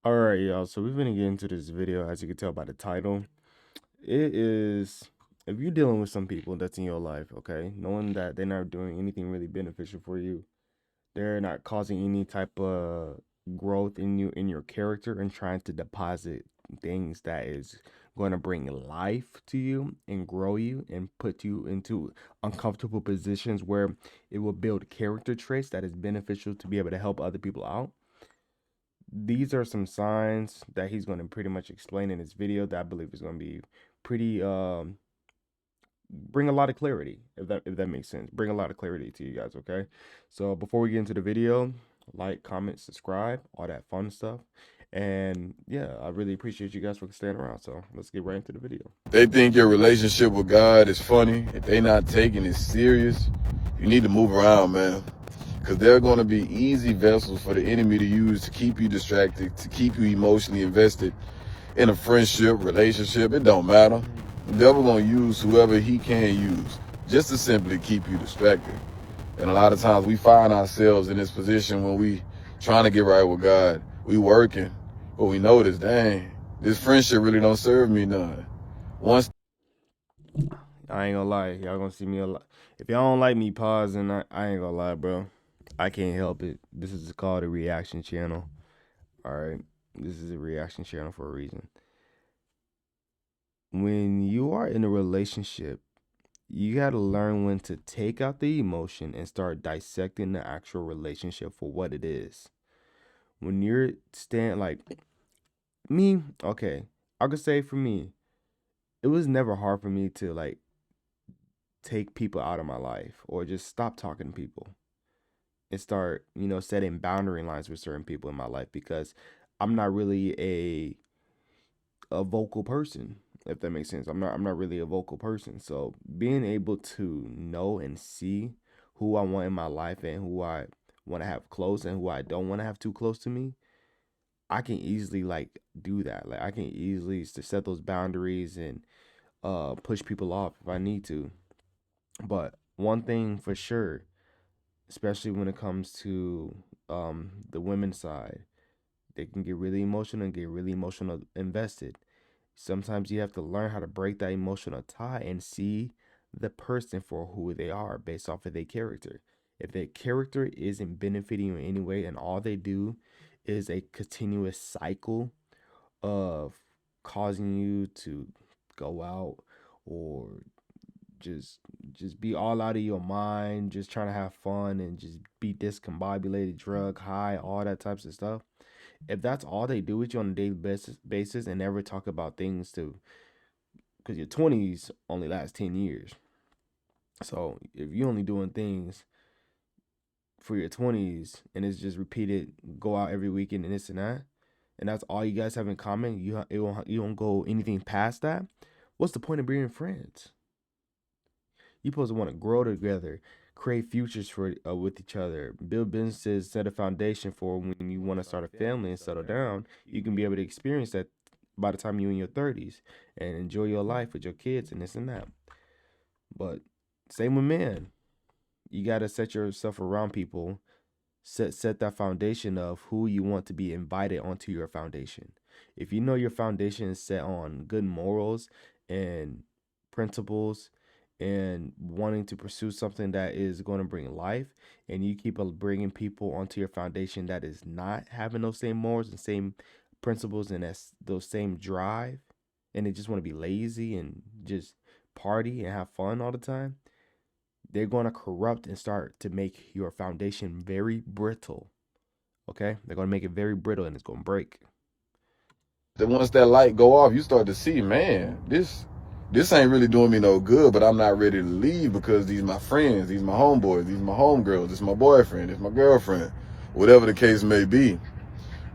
All right, y'all. So we're gonna get into this video, as you can tell by the title. It is if you're dealing with some people that's in your life, okay, knowing that they're not doing anything really beneficial for you, they're not causing any type of growth in you in your character and trying to deposit things that is going to bring life to you and grow you and put you into uncomfortable positions where it will build character traits that is beneficial to be able to help other people out. These are some signs that he's going to pretty much explain in his video that I believe is going to be pretty bring a lot of clarity, if that makes sense. Bring a lot of clarity to you guys, okay? So before we get into the video, like, comment, subscribe, all that fun stuff. And yeah, I really appreciate you guys for staying around. So let's get right into the video. They think your relationship with God is funny. If they not taking it serious, you need to move around, man. Because they're going to be easy vessels for the enemy to use to keep you distracted, to keep you emotionally invested in a friendship, relationship. It don't matter. The devil going to use whoever he can use just to simply keep you distracted. And a lot of times we find ourselves in this position when we trying to get right with God. We working, but we notice, dang, this friendship really don't serve me none. Once I ain't gonna lie, y'all gonna see me a lot. If y'all don't like me pausing, I ain't gonna lie, bro. I can't help it. This is called a reaction channel. All right, this is a reaction channel for a reason. When you are in a relationship, you got to learn when to take out the emotion and start dissecting the actual relationship for what it is. When you're like me, okay, I could say for me, it was never hard for me to like take people out of my life or just stop talking to people and start, setting boundary lines with certain people in my life because I'm not really a vocal person, if that makes sense. I'm not really a vocal person. So being able to know and see who I want in my life and who I want to have close and who I don't want to have too close to me, I can easily like do that. Like I can easily set those boundaries and push people off if I need to. But one thing for sure, especially when it comes to the women's side, they can get really emotional and get really emotional invested. Sometimes you have to learn how to break that emotional tie and see the person for who they are based off of their character. If their character isn't benefiting you in any way and all they do is a continuous cycle of causing you to go out or just just be all out of your mind, just trying to have fun and just be discombobulated, drug high, all that types of stuff. If that's all they do with you on a daily basis and never talk about things to, because your 20s only last 10 years. So if you're only doing things for your 20s and it's just repeated, go out every weekend and this and that, and that's all you guys have in common, you don't go anything past that. What's the point of being friends? You're supposed to want to grow together, create futures for with each other, build businesses, set a foundation for when you want to start a family and settle down. You can be able to experience that by the time you're in your 30s and enjoy your life with your kids and this and that. But same with men. You got to set yourself around people, set that foundation of who you want to be invited onto your foundation. If you know your foundation is set on good morals and principles and wanting to pursue something that is going to bring life, and you keep bringing people onto your foundation that is not having those same morals and same principles and that's those same drive, and they just want to be lazy and just party and have fun all the time, they're going to corrupt and start to make your foundation very brittle. Okay? They're going to make it very brittle and it's going to break. once that light go off, you start to see, man, this ain't really doing me no good, but I'm not ready to leave because these my friends, these my homeboys, these my homegirls, this my boyfriend, this my girlfriend, whatever the case may be.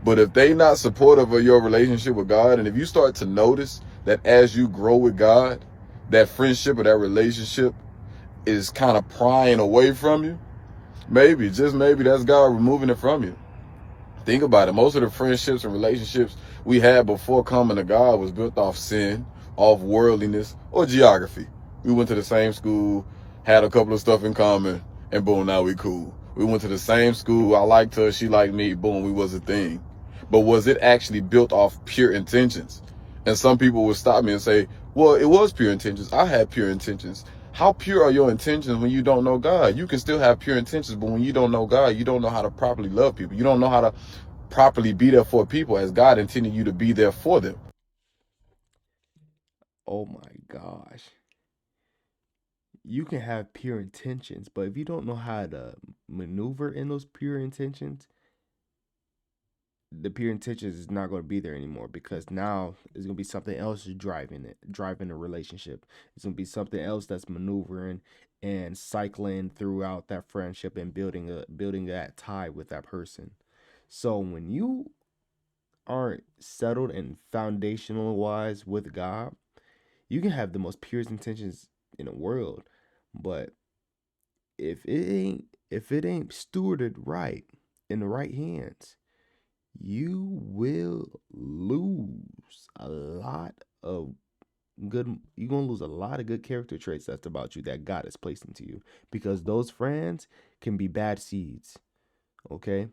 But if they not supportive of your relationship with God, and if you start to notice that as you grow with God, that friendship or that relationship is kind of prying away from you, maybe, just maybe, that's God removing it from you. Think about it. Most of the friendships and relationships we had before coming to God was built off sin, off worldliness, or geography. We went to the same school, had a couple of stuff in common, and boom, now we cool. We went to the same school. I liked her, she liked me, boom, we was a thing. but was it actually built off pure intentions? And some people would stop me and say, well, it was pure intentions. I had pure intentions. How pure are your intentions when you don't know God? You can still have pure intentions, but when you don't know God, you don't know how to properly love people. You don't know how to properly be there for people as God intended you to be there for them. Oh my gosh. You can have pure intentions, but if you don't know how to maneuver in those pure intentions, the pure intentions is not going to be there anymore, because now it's going to be something else driving the relationship. It's going to be something else that's maneuvering and cycling throughout that friendship and building that tie with that person. So when you aren't settled and foundational wise with God, you can have the most purest intentions in the world, but if it ain't stewarded right in the right hands, you will lose a lot of you're gonna lose a lot of good character traits that's about you that God has placed into you, because those friends can be bad seeds. Okay,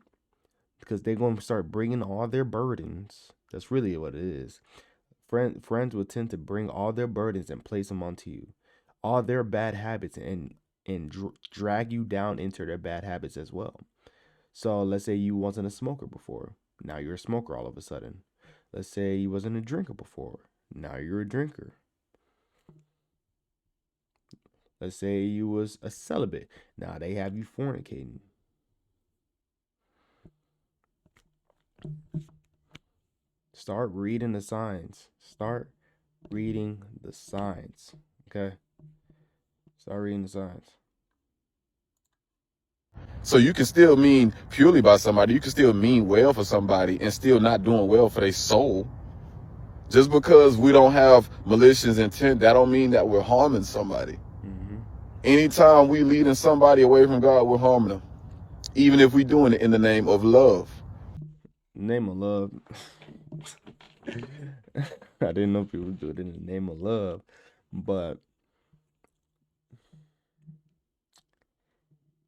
because they're going to start bringing all their burdens. That's really what it is. Friends will tend to bring all their burdens and place them onto you, all their bad habits, and drag you down into their bad habits as well. So let's say you wasn't a smoker before. Now you're a smoker all of a sudden. Let's say you wasn't a drinker before. Now you're a drinker. Let's say you was a celibate. Now they have you fornicating. Start reading the signs. Start reading the signs. Okay? Start reading the signs. So you can still mean purely by somebody. You can still mean well for somebody and still not doing well for their soul. Just because we don't have malicious intent, that don't mean that we're harming somebody. Mm-hmm. Anytime we leading somebody away from God, we're harming them. Even if we're doing it in the name of love. Name of love. I didn't know people would do it in the name of love, but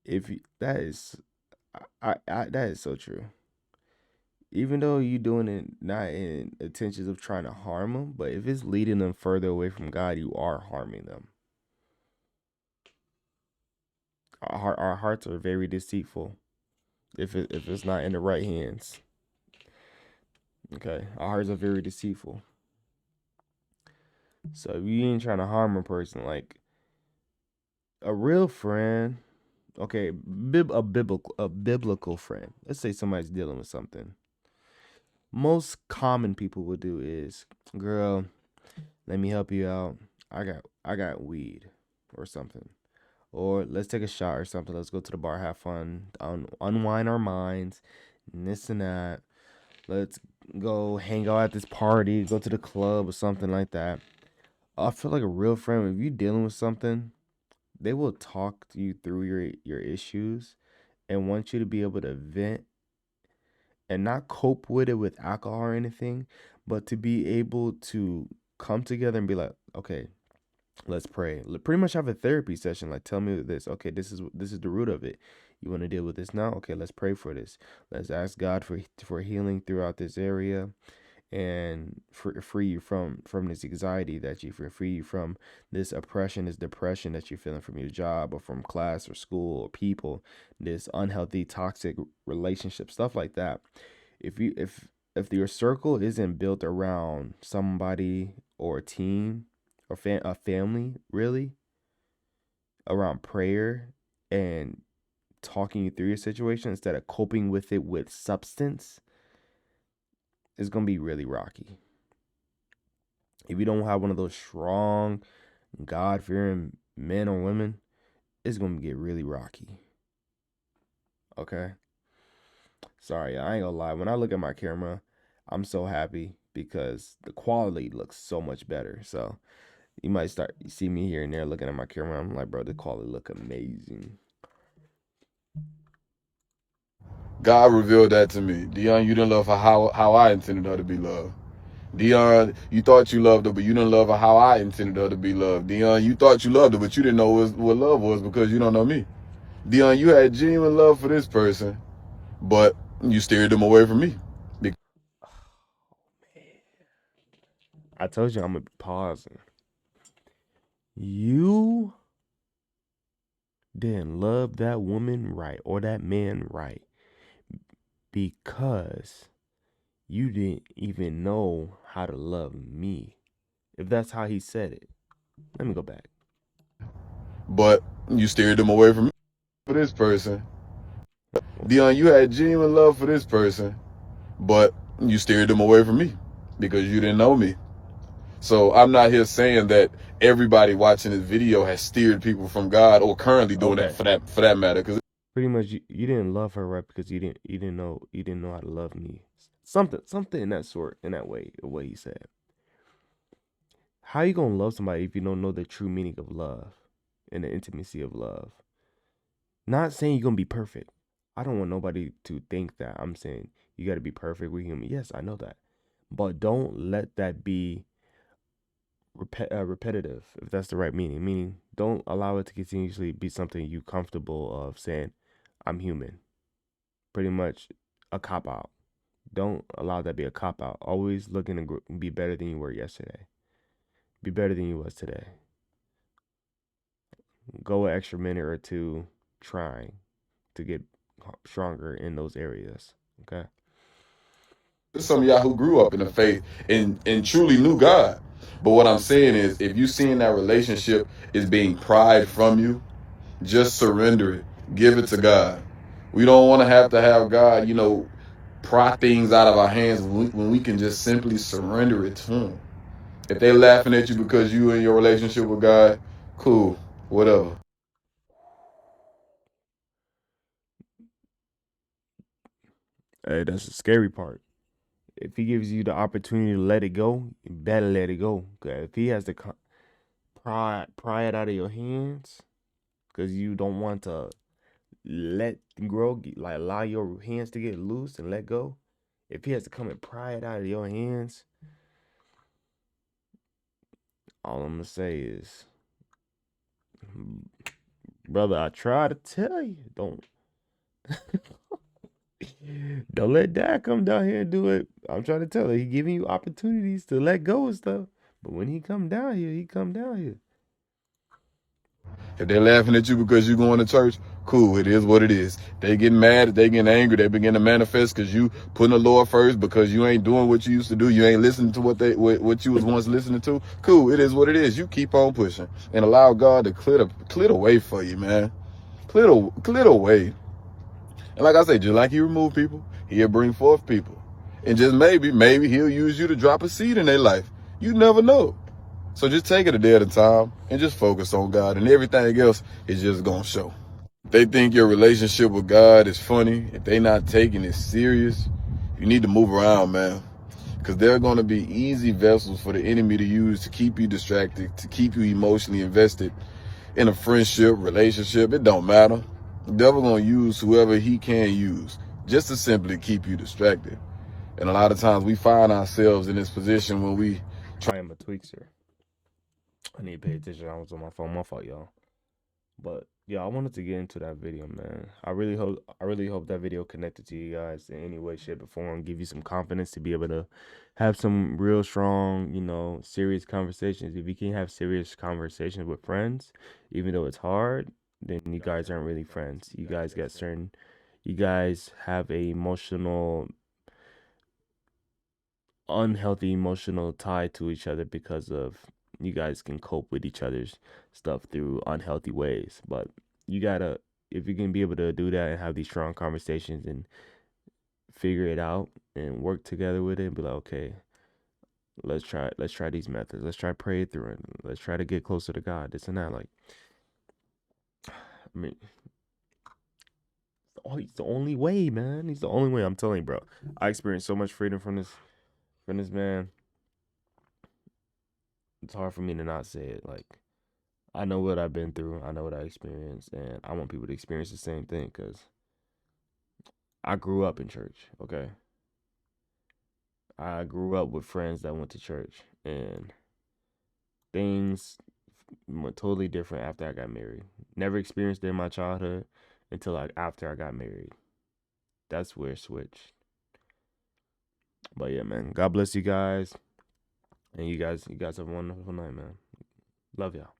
if you, that is, that is so true. Even though you doing it not in intentions of trying to harm them, but if it's leading them further away from God, you are harming them. Our hearts are very deceitful if it's not in the right hands. Okay, our hearts are very deceitful. So if you ain't trying to harm a person, like a real friend, okay, a biblical friend. Let's say somebody's dealing with something. Most common people would do is, girl, let me help you out. I got weed or something. Or let's take a shot or something. Let's go to the bar, have fun, unwind our minds, and this and that. Let's go hang out at this party, go to the club or something like that. I feel like a real friend, if you're dealing with something, they will talk to you through your issues and want you to be able to vent and not cope with it with alcohol or anything, but to be able to come together and be like, okay, let's pray. Pretty much have a therapy session. Like, tell me this. Okay, this is the root of it. You want to deal with this now? Okay, let's pray for this. Let's ask God for healing throughout this area, and free you from this anxiety that you free you from this oppression, this depression that you're feeling from your job or from class or school or people, this unhealthy, toxic relationship, stuff like that. If your circle isn't built around somebody or a team or a family, really, around prayer and talking you through your situation instead of coping with it with substance, it's gonna be really rocky. If you don't have one of those strong, God fearing men or women, it's gonna get really rocky. Okay? Sorry, I ain't gonna lie. When I look at my camera, I'm so happy because the quality looks so much better. So you might see me here and there looking at my camera. I'm like, bro, the quality look amazing. God revealed that to me. Dion, you didn't love her how I intended her to be loved. Dion, you thought you loved her, but you didn't love her how I intended her to be loved. Dion, you thought you loved her, but you didn't know what love was because you don't know me. Dion, you had genuine love for this person, but you steered them away from me. I told you I'm gonna be pausing. You didn't love that woman right or that man right because you didn't even know how to love me. If that's how he said it. Let me go back. But you steered them away from me for this person. Dion, you had genuine love for this person, but you steered them away from me because you didn't know me. So I'm not here saying that everybody watching this video has steered people from God or currently doing that for that matter. Because pretty much you didn't love her right because you didn't know how to love me. Something in that sort, in that way, the way he said. How you gonna love somebody if you don't know the true meaning of love and the intimacy of love? Not saying you're gonna be perfect. I don't want nobody to think that. I'm saying you gotta be perfect with human. Yes, I know that. But don't let that be repetitive, if that's the right meaning. Meaning, don't allow it to continuously be something you comfortable of saying, I'm human. Pretty much a cop out. Don't allow that to be a cop out. Always looking to be better than you were yesterday. Be better than you was today. Go an extra minute or two trying to get stronger in those areas. Okay. there's some of y'all who grew up in the faith and truly knew God. But what I'm saying is, if you seeing that relationship is being pried from you, just surrender it. Give it to God. We don't want to have God, pry things out of our hands when we can just simply surrender it to Him. If they laughing at you because you in your relationship with God, cool, whatever. Hey, that's the scary part. If he gives you the opportunity to let it go, you better let it go. Cause if he has to pry it out of your hands, cause you don't want to let grow, like allow your hands to get loose and let go. If he has to come and pry it out of your hands, all I'm gonna say is, brother, I try to tell you, don't don't let dad come down here and do it. I'm trying to tell you, he giving you opportunities to let go of stuff. But when he come down here, he come down here. If they're laughing at you because you going to church, cool, it is what it is. They getting mad, they getting angry, they begin to manifest because you putting the Lord first, because you ain't doing what you used to do, you ain't listening to what you was once listening to. Cool, it is what it is. You keep on pushing and allow God to clear the way for you, man. Clear the way. And like I say, just like He remove people, He'll bring forth people. And just maybe He'll use you to drop a seed in their life. You never know. So just take it a day at a time and just focus on God, and everything else is just going to show. If they think your relationship with God is funny, if they not taking it serious, you need to move around, man. Because they're going to be easy vessels for the enemy to use to keep you distracted, to keep you emotionally invested in a friendship, relationship. It don't matter. The devil going to use whoever he can use just to simply keep you distracted. And a lot of times we find ourselves in this position when we I am a tweaker. I need to pay attention. I was on my phone. My fault, y'all. But yeah, I wanted to get into that video, man. I really hope that video connected to you guys in any way, shape, or form. Give you some confidence to be able to have some real strong, serious conversations. If you can't have serious conversations with friends, even though it's hard, then you guys aren't really friends. You guys have a unhealthy emotional tie to each other because of you guys can cope with each other's stuff through unhealthy ways. But you gotta, if you can be able to do that and have these strong conversations and figure it out and work together with it and be like, okay, let's try these methods. Let's try pray through it. Let's try to get closer to God. This and that. Like, I mean, oh, he's the only way, man. He's the only way. I'm telling you, bro. I experienced so much freedom from this man. It's hard for me to not say it. Like, I know what I've been through. I know what I experienced, and I want people to experience the same thing because I grew up in church. Okay, I grew up with friends that went to church, and things went totally different after I got married. Never experienced it in my childhood until after I got married. That's where it switched. But yeah, man. God bless you guys. And you guys have a wonderful night, man. Love y'all.